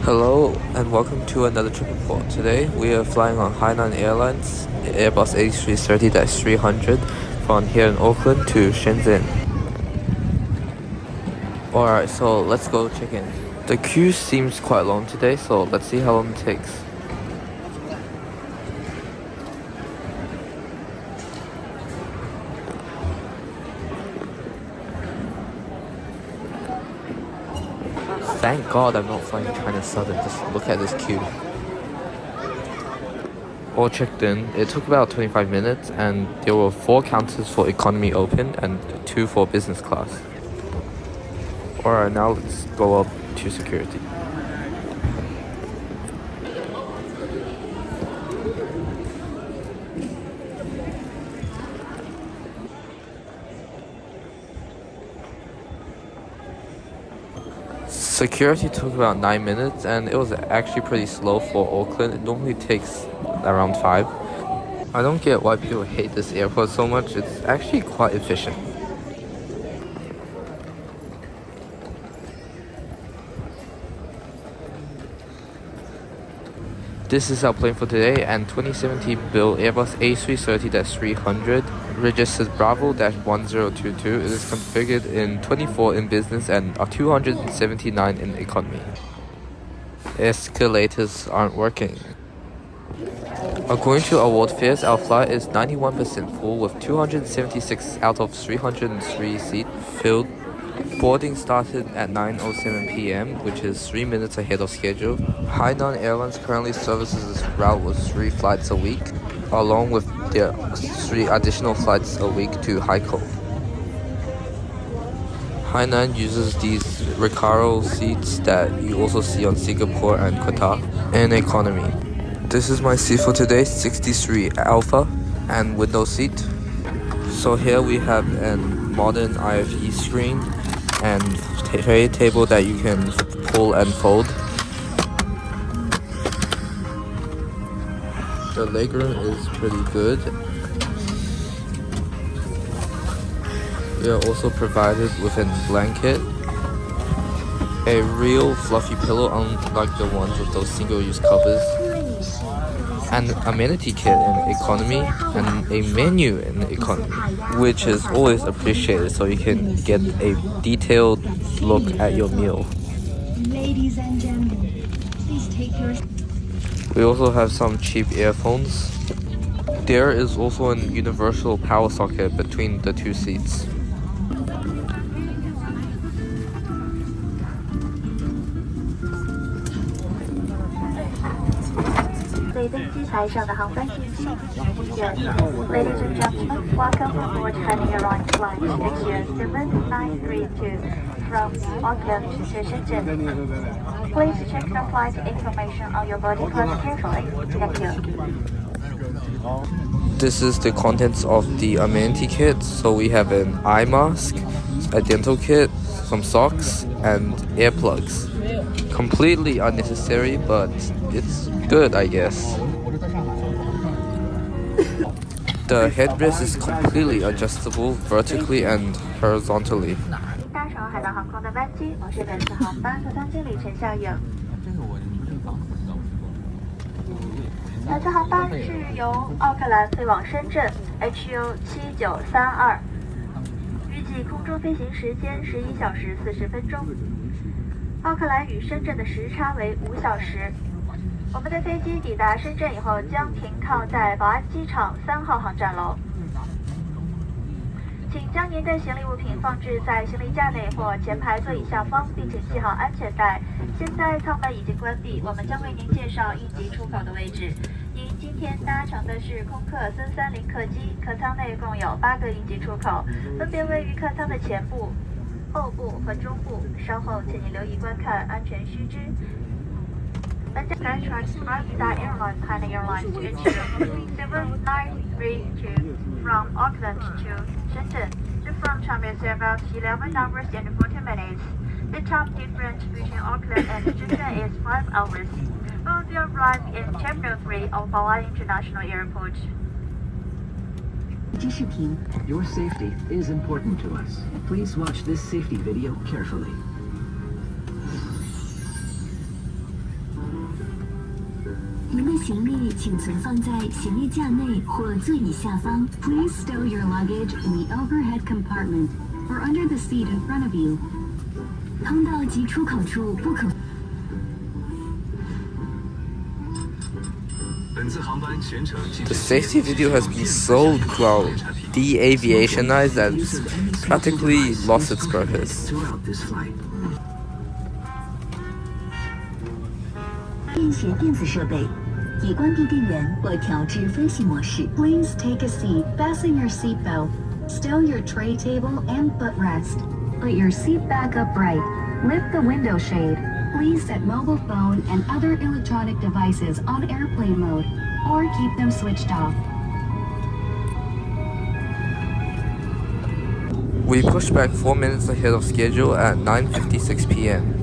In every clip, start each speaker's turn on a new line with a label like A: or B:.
A: Hello and welcome to another trip report. Today we are flying on Hainan Airlines Airbus A330-300 from here in Auckland to Shenzhen. Alright, so let's go check in. The queue seems quite long today, so let's see how long it takes. Thank God I'm not flying China Southern. Just look at this queue. All checked in. It took about 25 minutes and there were 4 counters for economy open and 2 for business class. Alright, now let's go up to security. Security took about 9 minutes and it was actually pretty slow for Auckland. It normally takes around 5. I don't get why people hate this airport so much. It's actually quite efficient. This is our plane for today, and 2017 built Airbus A330-300 registered Bravo-1022. It is configured in 24 in business and 279 in economy. Escalators aren't working. According to award fares, our flight is 91% full with 276 out of 303 seats filled. Boarding started at 9:07 p.m., which is 3 minutes ahead of schedule. Hainan Airlines currently services this route with 3 flights a week, along with their 3 additional flights a week to Haikou. Hainan uses these Recaro seats that you also see on Singapore and Qatar in economy. This is my seat for today, 63 Alpha and window seat. So here we have a modern IFE screen and tray table that you can pull and fold. The legroom is pretty good. We are also provided with a blanket, a real fluffy pillow unlike the ones with those single-use covers, an amenity kit in economy, and a menu in economy, which is always appreciated so you can get a detailed look at your meal.
B: Ladies and gentlemen, please take your...
A: We also have some cheap earphones. There is also a universal power socket between the 2 seats.
C: Ladies and gentlemen, welcome aboard Hainan Airlines flight A330-300 from Auckland to Shenzhen. Please check the flight information on your boarding pass carefully. Thank you.
A: This is the contents of the amenity kit. So we have an eye mask, a dental kit, some socks, and earplugs. Completely unnecessary, but it's good, I guess. The headrest is completely adjustable vertically and horizontally.
C: 搭乘海南航空的班机，我是本次航班客舱经理陈笑颖。本次航班是由奥克兰飞往深圳 HU7932，预计空中飞行时间11小时40分钟。奥克兰与深圳的时差为5小时。我们的飞机抵达深圳以后，将停靠在宝安机场3号航站楼。请将您的行李物品放置在行李架内或前排座椅下方，并且系好安全带。现在舱门已经关闭，我们将为您介绍应急出口的位置。您今天搭乘的是空客森30客机，客舱内共有8个应急出口，分别位于客舱的前部、后部和中部。稍后请您留意观看安全须知。Skytrax Airbus Airlines Hainan Airlines to HU7932 from Auckland to Shenzhen. The flight time is about 11 hours and 40 minutes. The time difference between Auckland and Shenzhen is 5 hours. We will be arriving in Terminal 3 of Hawaii International Airport.
D: Your safety is important to us. Please watch this safety video carefully.
B: 行李请存放在行李架内或座椅下方。Please stow your luggage in the overhead compartment or under the seat in front of you. 通道及出口处不可。
A: The safety video has been so well de-aviationized that it's practically lost its purpose.
B: 便携电子设备，已关闭电源或调至飞行模式。Please take a seat, fasten your seatbelt, stow your tray table and footrest. Put your seat back upright. Lift the window shade. Please set mobile phone and other electronic devices on airplane mode or keep them switched off.
A: We pushed back 4 minutes ahead of schedule at 9:56 p.m.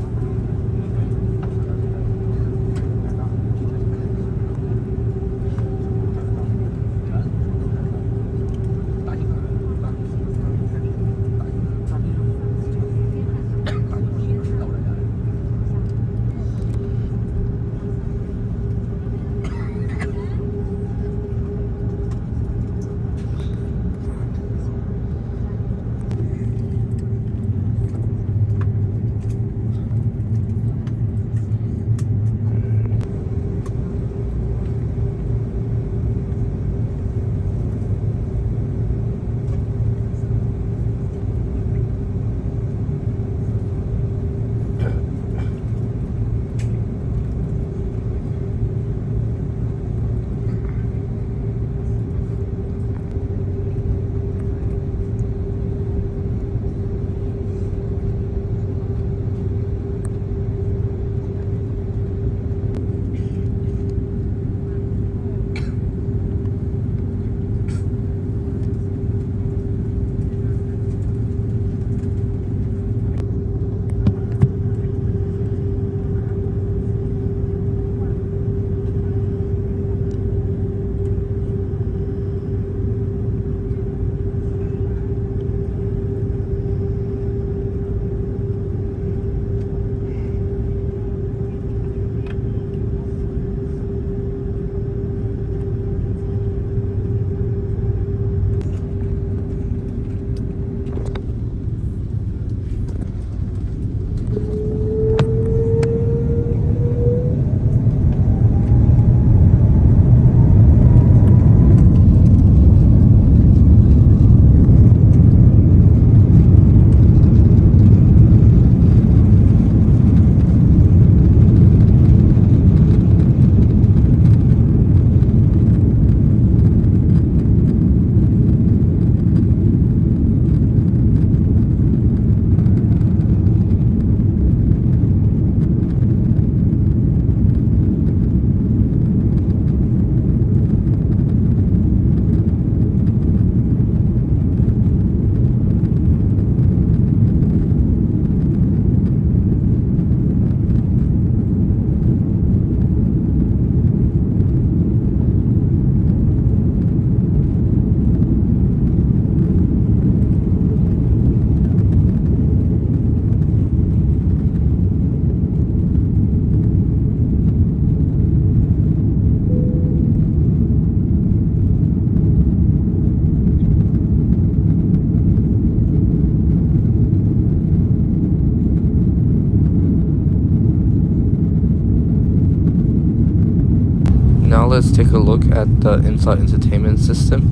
A: Now let's take a look at the in-flight entertainment system.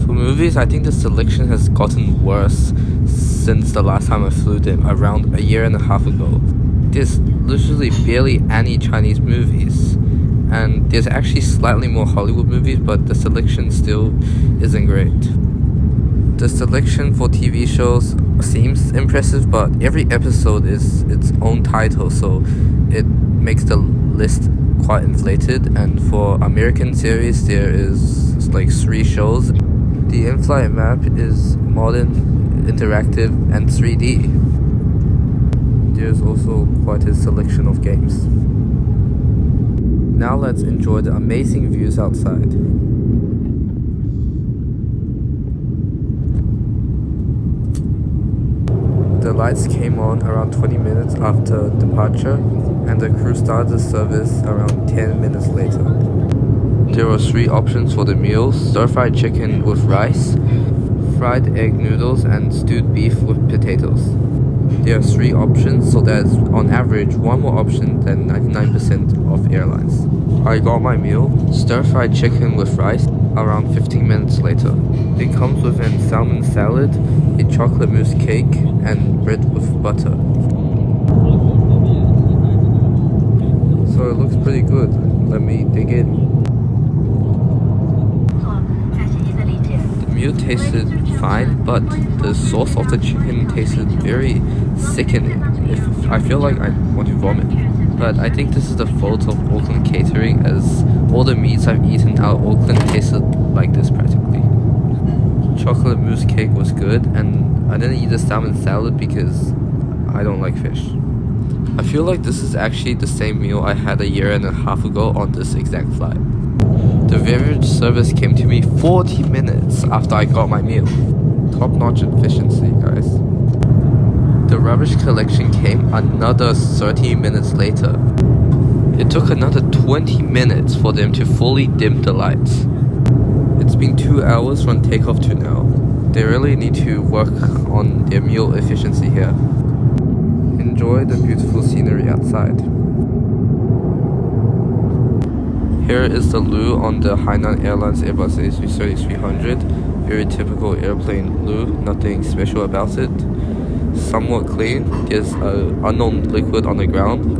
A: For movies, I think the selection has gotten worse since the last time I flew them, around a year and a half ago. There's literally barely any Chinese movies, and there's actually slightly more Hollywood movies, but the selection still isn't great. The selection for TV shows seems impressive, but every episode is its own title, so it makes the list quite inflated. And for American series, there is like 3 shows. The in-flight map is modern, interactive, and 3D. There's also quite a selection of games. Now let's enjoy the amazing views outside. The The lights came on around 20 minutes after departure, and the crew started the service around 10 minutes later. There were 3 options for the meals: stir-fried chicken with rice, fried egg noodles, and stewed beef with potatoes. There are 3 options, so there's on average 1 more option than 99% of airlines. I got my meal, stir-fried chicken with rice, around 15 minutes later. It comes with a salmon salad, a chocolate mousse cake, and bread with butter. So it looks pretty good. Let me dig in. The meal tasted fine, but the sauce of the chicken tasted very sickening. I feel like I want to vomit. But I think this is the fault of Auckland catering, as all the meats I've eaten out of Auckland tasted like this practically. Chocolate mousse cake was good, and I didn't eat the salmon salad because I don't like fish. I feel like this is actually the same meal I had a year and a half ago on this exact flight. The beverage service came to me 40 minutes after I got my meal. Top-notch efficiency, guys. The rubbish collection came another 30 minutes later. It took another 20 minutes for them to fully dim the lights. It's been 2 hours from takeoff to now. They really need to work on their meal efficiency here. Enjoy the beautiful scenery outside. Here is the loo on the Hainan Airlines Airbus A330-300. Very typical airplane loo, nothing special about it. Somewhat clean. There's an unknown liquid on the ground.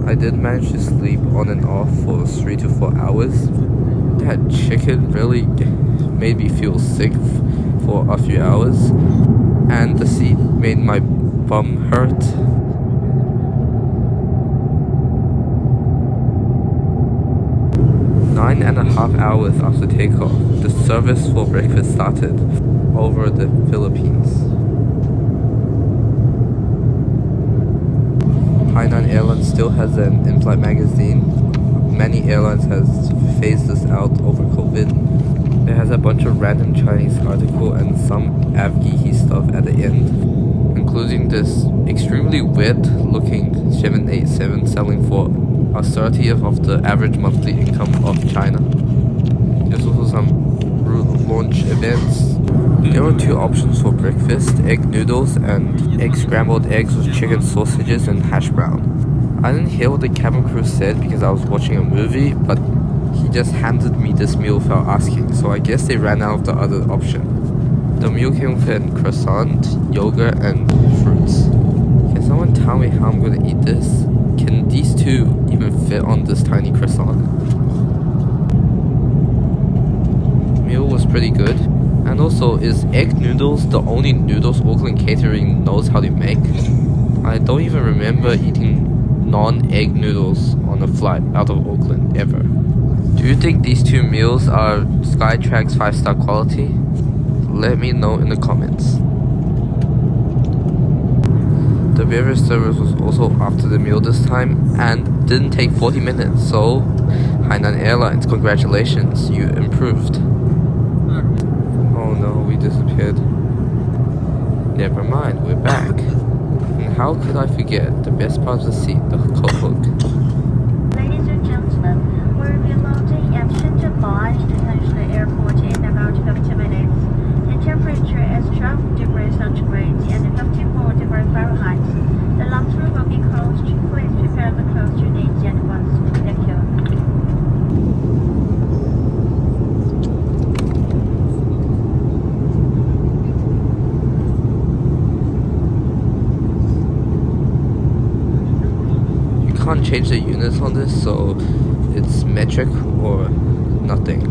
A: I did manage to sleep on and off for 3 to 4 hours. That chicken really made me feel sick for a few hours, and the seat made my bum hurt. Nine and a half hours after takeoff, the service for breakfast started over the Philippines. Hainan Airlines still has an in-flight magazine. Many airlines has phased this out over COVID. It has a bunch of random Chinese article and some avgeeky stuff at the end, including this extremely weird looking 787 selling for a 30th of the average monthly income of China. There's also some route launch events. There were 2 options for breakfast: egg noodles and egg scrambled eggs with chicken sausages and hash brown. I didn't hear what the cabin crew said because I was watching a movie, but he just handed me this meal without asking, so I guess they ran out of the other option. The meal came with a croissant, yogurt, and fruits. Can someone tell me how I'm gonna eat this? Can these 2 even fit on this tiny croissant? Meal was pretty good. And also, is egg noodles the only noodles Auckland catering knows how to make? I don't even remember eating non-egg noodles on a flight out of Auckland ever. Do you think these 2 meals are Skytrax 5-star quality? Let me know in the comments. The beverage service was also after the meal this time and didn't take 40 minutes, so Hainan Airlines, congratulations, you improved. Oh no, we disappeared. Never mind, we're back. And how could I forget the best part of the seat, the coat hook?
C: Ladies and gentlemen, we'll be landing at Shenzhen by International Airport in about 50 minutes. The temperature is 12 degrees centigrade and 54 degrees Fahrenheit. The lounge room will be closed. Please prepare the clothes you need at once. Thank you.
A: Can't change the units on this, so it's metric or nothing.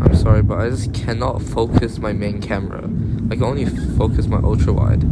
A: I'm sorry, but I just cannot focus my main camera. I can only focus my ultra wide.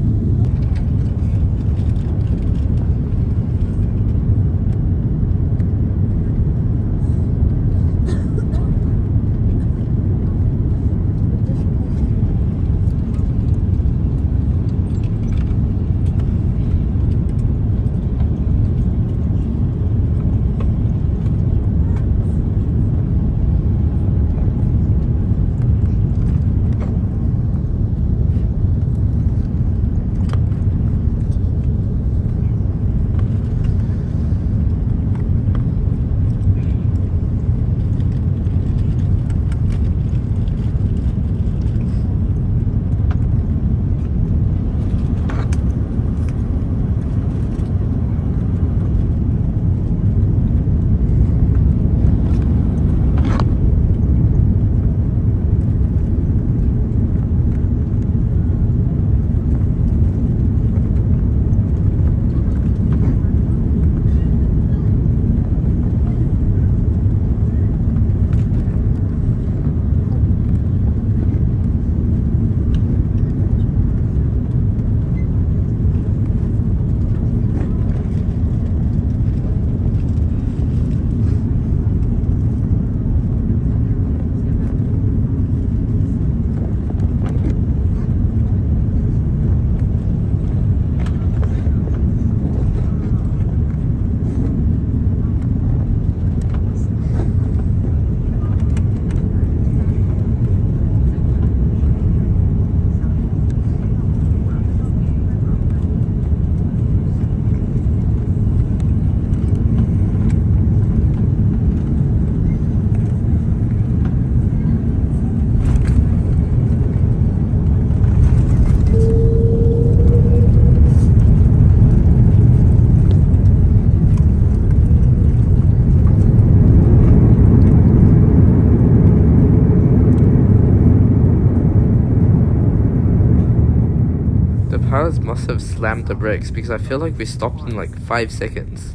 A: The pilots must have slammed the brakes because I feel like we stopped in like 5 seconds.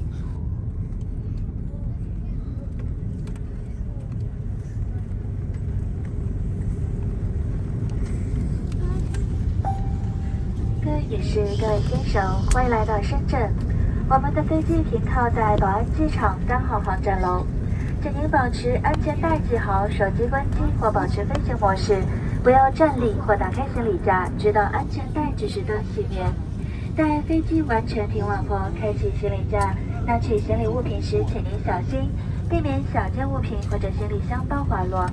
C: 各位先生，欢迎来到深圳。我们的飞机停靠在宝安机场3号航站楼，请您保持安全带系好，手机关机或保持飞行模式，不要站立或打开行李架，直到安全带指示灯熄灭。待飞机完全停稳后，开启行李架，拿取行李物品时，请您小心，避免小件物品或者行李箱包滑落。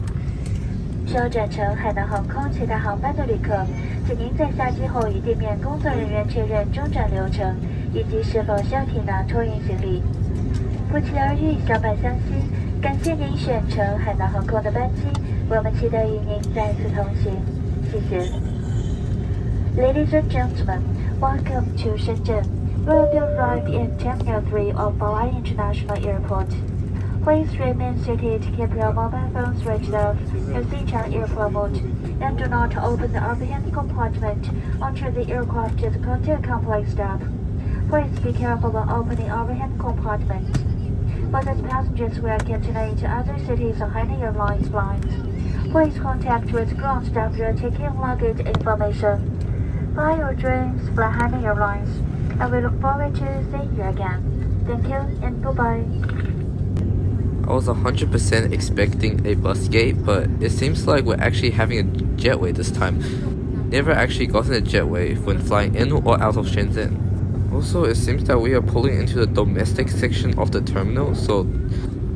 C: 需要转乘海南航空其他航班的旅客，请您在下机后与地面工作人员确认中转流程以及是否需要提拿托运行李。不期而遇，相伴相惜。感谢您选乘海南航空的班机，我们期待与您再次同行。谢谢。Ladies and gentlemen, welcome to Shenzhen. We will be arrived in Terminal 3 of Bao'an International Airport. Please remain seated, keep your mobile phones switched off, your seat on airplane mode, and do not open the overhead compartment until the aircraft is come to a complete stop. Please be careful when opening overhead compartment. For those passengers who are continuing to other cities on Hainan Airlines flights, please contact with ground staff for taking luggage information. Fly your dreams, fly Hainan Airlines, and we look forward to seeing you again. Thank you and goodbye.
A: I was 100% expecting a bus gate, but it seems like we're actually having a jetway this time. Never actually gotten a jetway when flying in or out of Shenzhen. Also, it seems that we are pulling into the domestic section of the terminal, so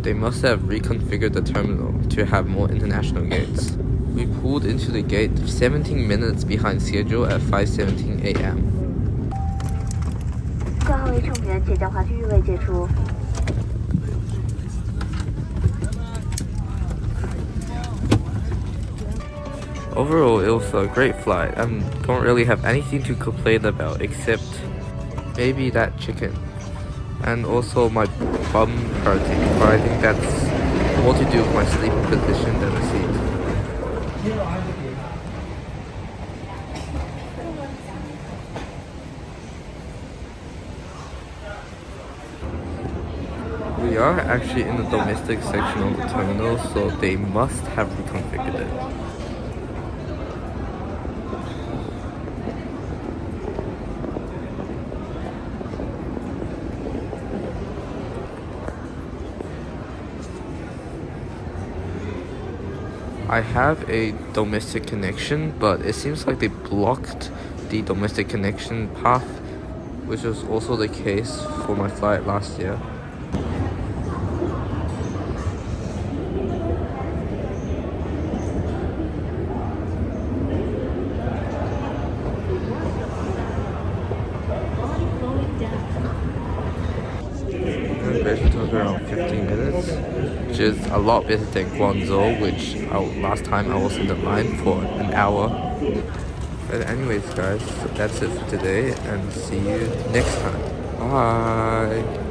A: they must have reconfigured the terminal to have more international gates. We pulled into the gate 17 minutes behind schedule at 5:17 a.m.
C: 最后一乘务员请将滑梯预位解除。
A: Overall, it was a great flight. I don't really have anything to complain about except maybe that chicken. And also my bum hurting, but I think that's more to do with my sleeping position than the seat. We are actually in the domestic section of the terminal, so they must have reconfigured it. I have a domestic connection, but it seems like they blocked the domestic connection path, which was also the case for my flight last year. Reservation took around 15 minutes, which is a lot better than Guangzhou, which last time I was in the line for an hour. But anyways guys, so that's it for today and see you next time. Bye!